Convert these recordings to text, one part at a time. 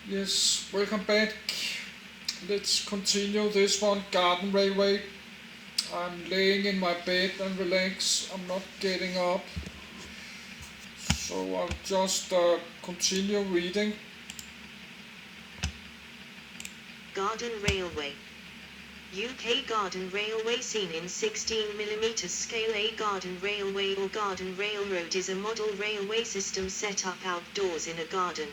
Yes, welcome back. Let's continue this one, Garden Railway. I'm laying in my bed and relax. I'm not getting up. So I'll just continue reading. Garden Railway. UK Garden Railway seen in 16mm scale. A garden railway or garden railroad is a model railway system set up outdoors in a garden.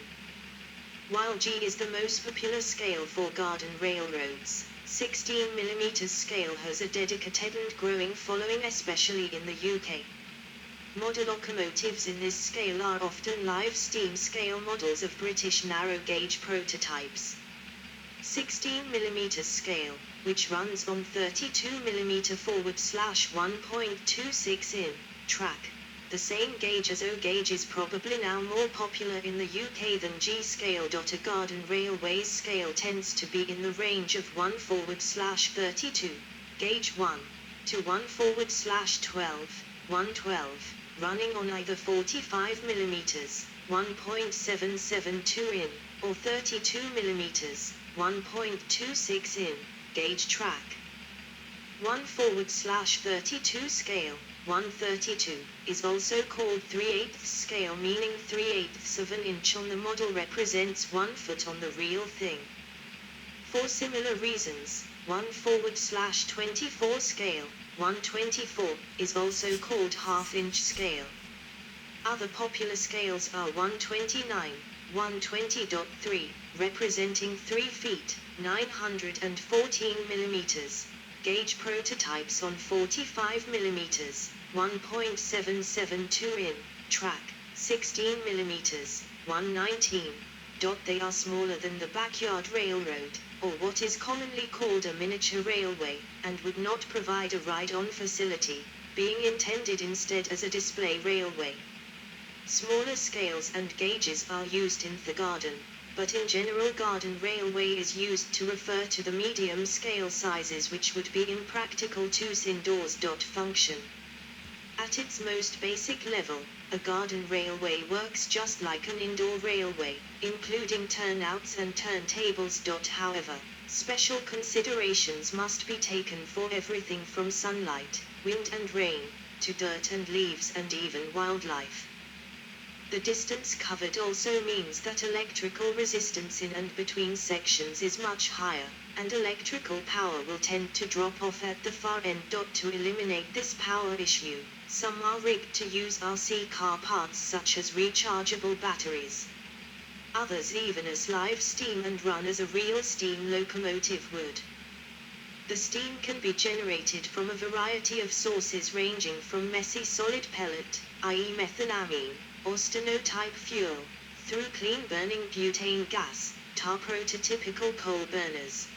While G is the most popular scale for garden railroads, 16mm scale has a dedicated and growing following, especially in the UK. Model locomotives in this scale are often live steam scale models of British narrow gauge prototypes. 16mm scale, which runs on 32mm /1.26 in track. The same gauge as O gauge is probably now more popular in the UK than G scale. A garden railway's scale tends to be in the range of 1/32, gauge 1, to 1/12, 112, running on either 45mm, 1.772 in, or 32mm, 1.26 in, gauge track. 1/32 scale, 132, is also called 3/8 scale, meaning 3/8 of an inch on the model represents 1 foot on the real thing. For similar reasons, 1/24 scale, 124, is also called half-inch scale. Other popular scales are 129, 120.3, representing 3 feet, 914 millimeters. Gauge prototypes on 45mm, 1.772 in, track, 16mm, 119. They are smaller than the backyard railroad, or what is commonly called a miniature railway, and would not provide a ride-on facility, being intended instead as a display railway. Smaller scales and gauges are used in the garden, but in general garden railway is used to refer to the medium scale sizes which would be impractical to use indoors. Function. At its most basic level, a garden railway works just like an indoor railway, including turnouts and turntables. However, special considerations must be taken for everything from sunlight, wind and rain, to dirt and leaves and even wildlife. The distance covered also means that electrical resistance in and between sections is much higher, and electrical power will tend to drop off at the far end. To eliminate this power issue, some are rigged to use RC car parts such as rechargeable batteries. Others even as live steam and run as a real steam locomotive would. The steam can be generated from a variety of sources ranging from messy solid pellet, i.e. methanamine, or steno-type fuel, through clean-burning butane gas, tar prototypical coal burners.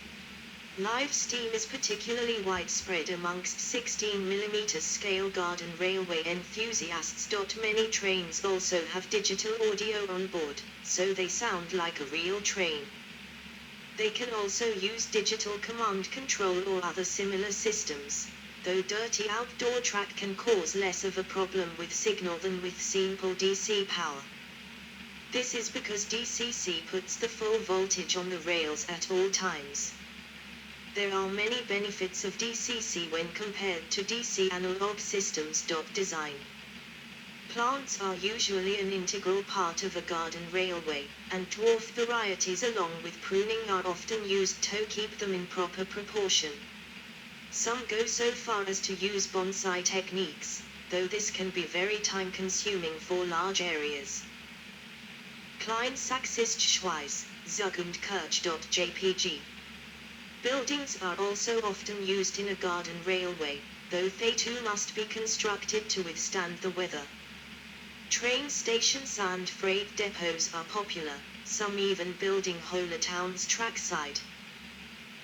Live steam is particularly widespread amongst 16mm scale garden railway enthusiasts. Many trains also have digital audio on board, so they sound like a real train. They can also use digital command control or other similar systems, though dirty outdoor track can cause less of a problem with signal than with simple DC power. This is because DCC puts the full voltage on the rails at all times. There are many benefits of DCC when compared to DC analog systems. Design. Plants are usually an integral part of a garden railway, and dwarf varieties along with pruning are often used to keep them in proper proportion. Some go so far as to use bonsai techniques, though this can be very time-consuming for large areas. Klein Saxist-Schweiz, Zukunft-Kirch.jpg. Buildings are also often used in a garden railway, though they too must be constructed to withstand the weather. Train stations and freight depots are popular, some even building whole towns trackside.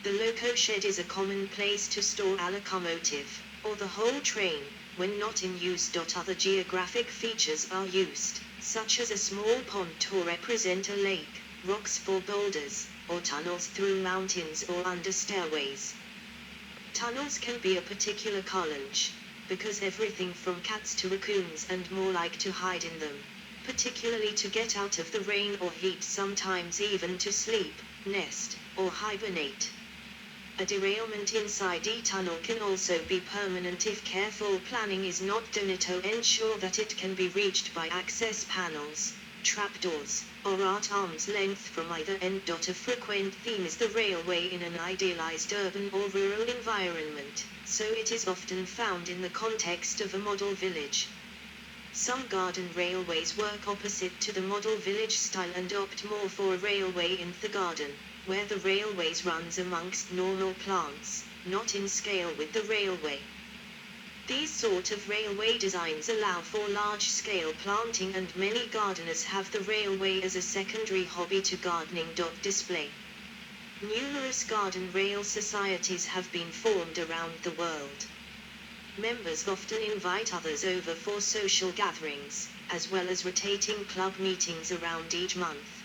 The loco shed is a common place to store a locomotive, or the whole train, when not in use. Other geographic features are used, such as a small pond to represent a lake, rocks for boulders, or tunnels through mountains or under stairways. Tunnels can be a particular challenge, because everything from cats to raccoons and more like to hide in them, particularly to get out of the rain or heat, sometimes even to sleep, nest, or hibernate. A derailment inside a tunnel can also be permanent if careful planning is not done to ensure that it can be reached by access panels, trapdoors, or at arm's length from either end. A frequent theme is the railway in an idealized urban or rural environment, so it is often found in the context of a model village. Some garden railways work opposite to the model village style and opt more for a railway in the garden, where the railways runs amongst normal plants, not in scale with the railway. These sort of railway designs allow for large-scale planting, and many gardeners have the railway as a secondary hobby to gardening. Display. Numerous garden rail societies have been formed around the world. Members often invite others over for social gatherings, as well as rotating club meetings around each month.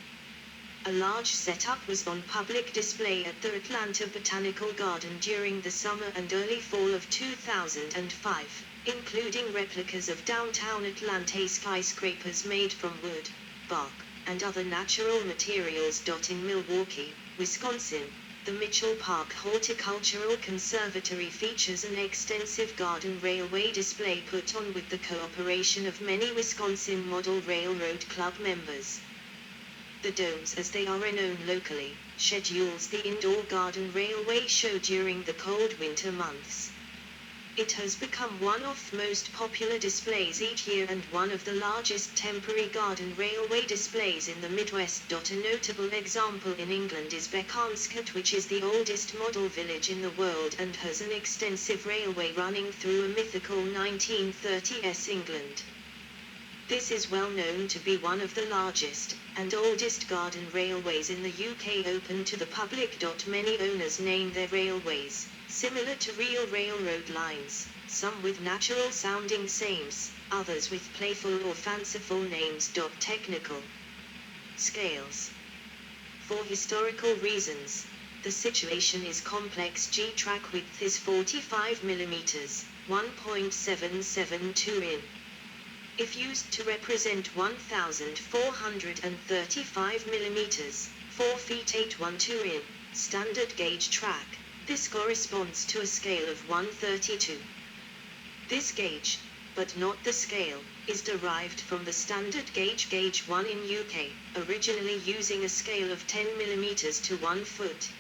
A large setup was on public display at the Atlanta Botanical Garden during the summer and early fall of 2005, including replicas of downtown Atlanta skyscrapers made from wood, bark, and other natural materials. In Milwaukee, Wisconsin, the Mitchell Park Horticultural Conservatory features an extensive garden railway display put on with the cooperation of many Wisconsin Model Railroad Club members. The Domes, as they are known locally, schedules the indoor garden railway show during the cold winter months. It has become one of the most popular displays each year and one of the largest temporary garden railway displays in the Midwest. A notable example in England is Berkhamsted, which is the oldest model village in the world and has an extensive railway running through a mythical 1930s England. This is well known to be one of the largest and oldest garden railways in the UK open to the public. Many owners name their railways similar to real railroad lines, some with natural sounding names, others with playful or fanciful names. Technical scales. For historical reasons, the situation is complex. G-track width is 45 mm, 1.772 in. If used to represent 1,435 mm, 4 feet 812 in, standard gauge track, this corresponds to a scale of 132. This gauge, but not the scale, is derived from the standard gauge Gauge 1 in UK, originally using a scale of 10 mm to 1 foot.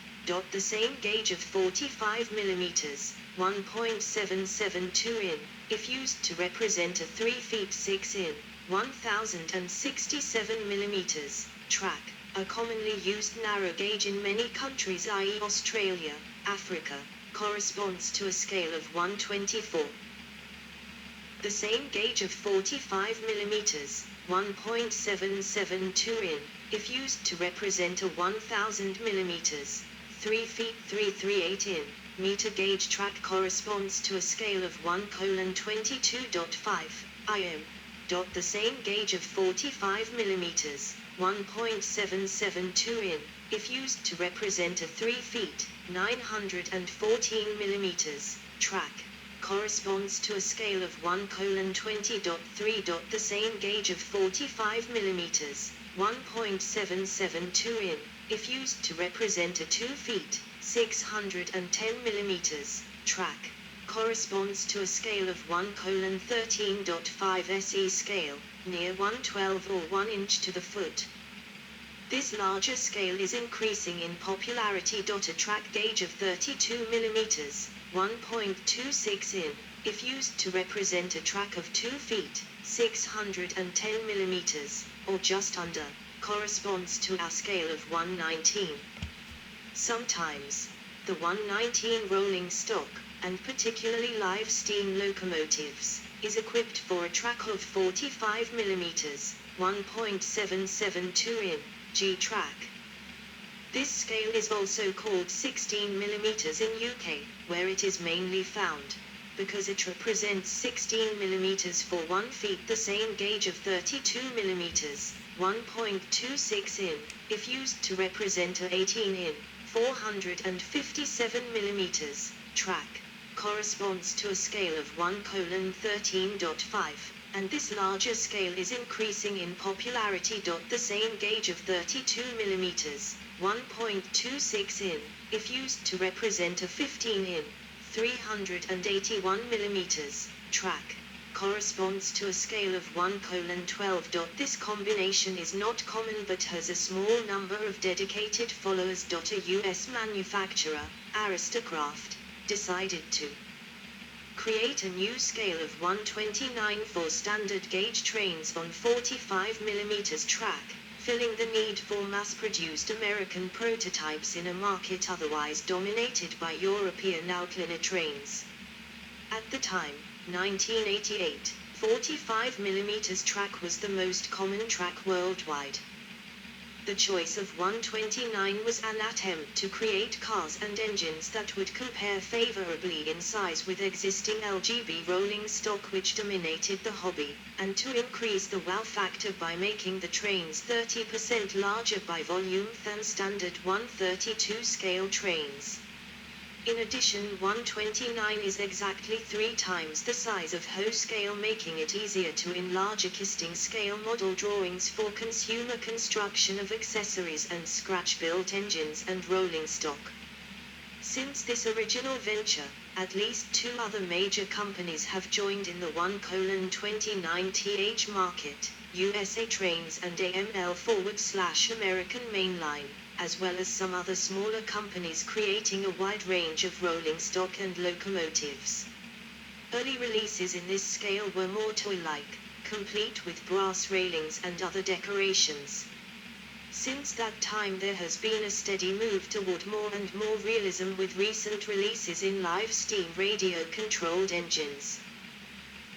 The same gauge of 45 mm, 1.772 in, if used to represent a 3 feet 6 in, 1067 mm, track, a commonly used narrow gauge in many countries, i.e. Australia, Africa, corresponds to a scale of 124. The same gauge of 45 mm, 1.772 in, if used to represent a 1000 mm, 3 feet 338 in, meter gauge track corresponds to a scale of 1:22.5 im. The same gauge of 45 mm, 1.772 in, if used to represent a 3 feet 914 mm track, corresponds to a scale of 1:20.3. The same gauge of 45 mm, 1.772 in, if used to represent a 2 feet 610 mm track, corresponds to a scale of 1:13.5 SE scale, near 1/12 or 1 inch to the foot. This larger scale is increasing in popularity. A track gauge of 32 mm, 1.26 in, if used to represent a track of 2 feet 610 mm, or just under, corresponds to a scale of 1:19. Sometimes, the 1:19 rolling stock, and particularly live steam locomotives, is equipped for a track of 45 mm, 1.772 in, G-track. This scale is also called 16 mm in UK, where it is mainly found, because it represents 16 mm for 1 feet. The same gauge of 32 mm, 1.26 in, if used to represent a 18 in, 457 mm track, corresponds to a scale of 1:13.5, and this larger scale is increasing in popularity. The same gauge of 32 mm, 1.26 in, if used to represent a 15 in, 381 mm, track, corresponds to a scale of 1:12. This combination is not common but has a small number of dedicated followers. A US manufacturer, Aristocraft, decided to create a new scale of 129 for standard gauge trains on 45 mm track, filling the need for mass-produced American prototypes in a market otherwise dominated by European outliner trains. At the time, 1988, 45 mm track was the most common track worldwide. The choice of 129 was an attempt to create cars and engines that would compare favorably in size with existing LGB rolling stock which dominated the hobby, and to increase the wow factor by making the trains 30% larger by volume than standard 132 scale trains. In addition, 129 is exactly 3 times the size of Ho scale, making it easier to enlarge existing scale model drawings for consumer construction of accessories and scratch-built engines and rolling stock. Since this original venture, at least 2 other major companies have joined in the 1:29th market, USA Trains and AML/American Mainline, as well as some other smaller companies creating a wide range of rolling stock and locomotives. Early releases in this scale were more toy-like, complete with brass railings and other decorations. Since that time there has been a steady move toward more and more realism with recent releases in live steam radio-controlled engines.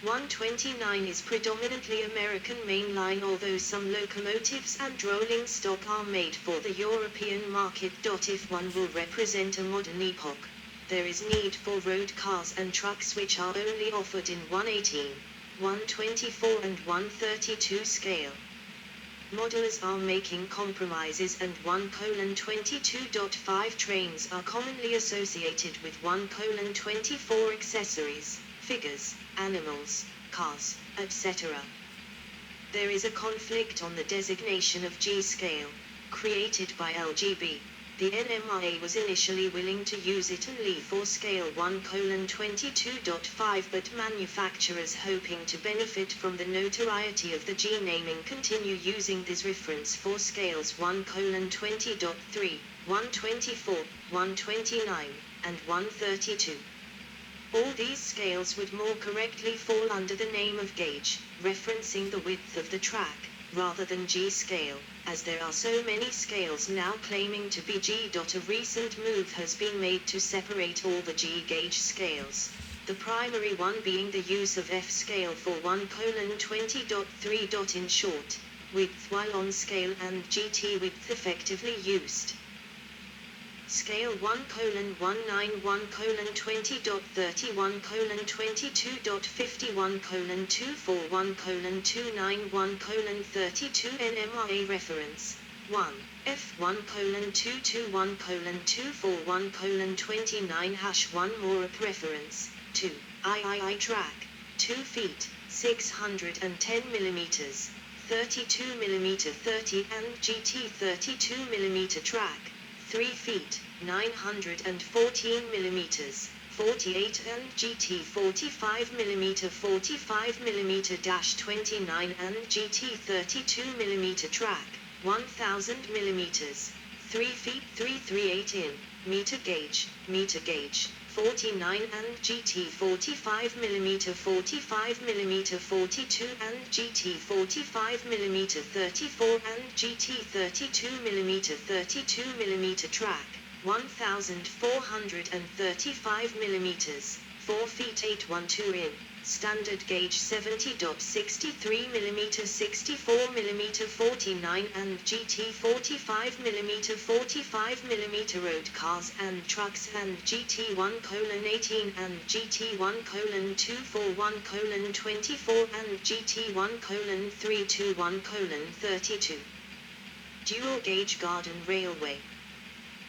129 is predominantly American mainline, although some locomotives and rolling stock are made for the European market. If one will represent a modern epoch, there is need for road cars and trucks which are only offered in 118, 124 and 132 scale. Modelers are making compromises and 1:22.5 trains are commonly associated with 1:24 accessories, figures, animals, cars, etc. There is a conflict on the designation of G-scale, created by LGB. The NMRA was initially willing to use it only for scale 1:22.5, but manufacturers hoping to benefit from the notoriety of the G naming continue using this reference for scales 1:20.3, 124, 129, and 132. All these scales would more correctly fall under the name of gauge, referencing the width of the track, rather than G-scale, as there are so many scales now claiming to be G. A recent move has been made to separate all the G-gauge scales, the primary one being the use of F-scale for 1:20.3. In short, width, while on scale and GT width effectively used. Scale 1:19 1:20.30 1:22.50 1:24 1:29 1:32 NMRA reference 1. F 1:22 1:24 1:29 1 more up reference 2. III track 2 feet 610 mm 32 mm 30 and GT 32 mm track 3 feet, 914 mm, 48 and GT 45 mm 45 mm 29 and GT 32 mm track, 1000 mm, 3 feet 338 in, meter gauge, 49 and GT 45 mm 45 mm 42 and GT 45 mm 34 and GT 32 mm 32 mm track, 1435 mm, 4 feet 812 in, standard gauge 70.63 mm 64 mm 49 and GT 45 mm 45 mm road cars and trucks and GT 1:18 and GT 1:24 1:24 and GT 1:32 1:32. Dual gauge garden railway.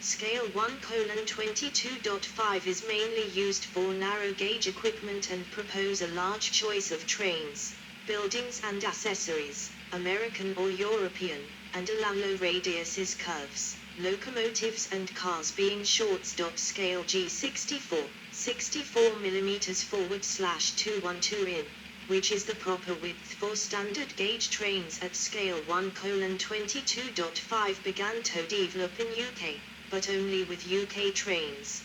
Scale 1:22.5 is mainly used for narrow gauge equipment and propose a large choice of trains, buildings and accessories, American or European, and allow low radiuses curves, locomotives and cars being short. Scale G64, 64 mm /212 in, which is the proper width for standard gauge trains at scale 1:22.5 began to develop in UK, but only with UK trains.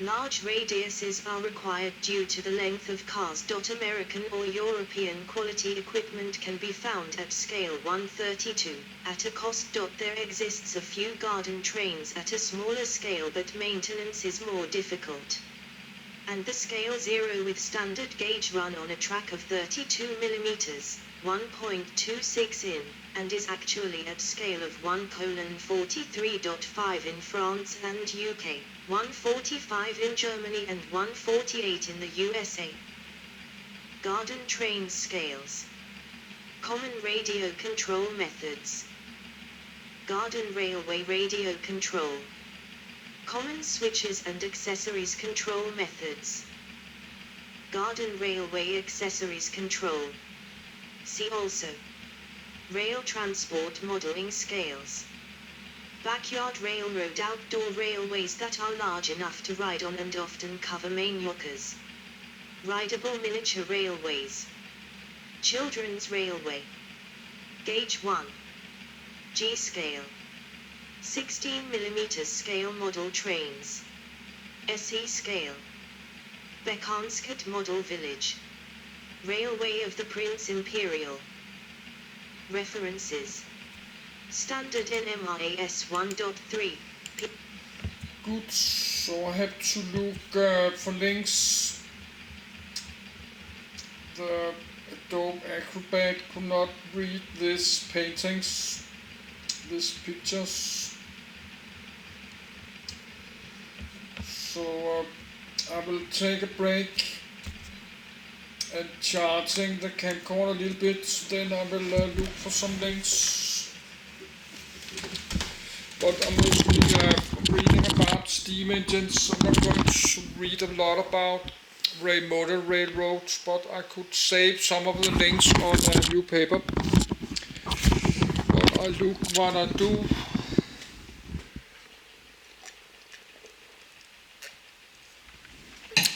Large radiuses are required due to the length of cars. American or European quality equipment can be found at scale 132, at a cost. There exists a few garden trains at a smaller scale, but maintenance is more difficult. And the scale 0 with standard gauge run on a track of 32 mm, 1.26 in, and is actually at scale of 1:43.5 in France and UK, 1:45 in Germany and 1:48 in the USA. Garden train scales. Common radio control methods. Garden railway radio control. Common switches and accessories control methods. Garden railway accessories control. See also. Rail transport modeling scales. Backyard railroad, outdoor railways that are large enough to ride on and often cover main yuccas. Rideable miniature railways. Children's railway. Gauge 1. G scale. 16 mm scale model trains. SE scale. Bekanskert model village. Railway of the Prince Imperial. References. Standard NMRAS 1.3. Good, so I have to look for links. The Adobe Acrobat could not read these paintings, these pictures. So I will take a break and charging the camcorder a little bit, then I will look for some links. But I'm mostly reading about steam engines. I'm not going to read a lot about model railroads, but I could save some of the links on a new paper. But I look what I do.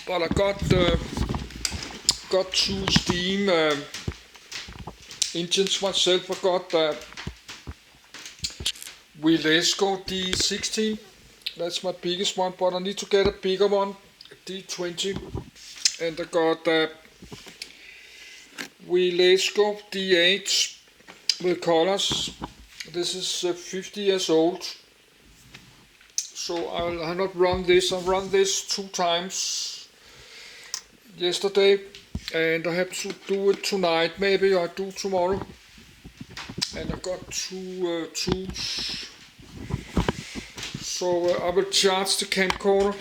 But I got two steam engines myself. I got the Wilesco D16. That's my biggest one, but I need to get a bigger one, D20. And I got the Wilesco D8 with colors. This is 50 years old. So I'll not run this. I run this 2 times yesterday, and I have to do it tonight, maybe I do tomorrow. And I got 2 tools, so I will charge the camcorder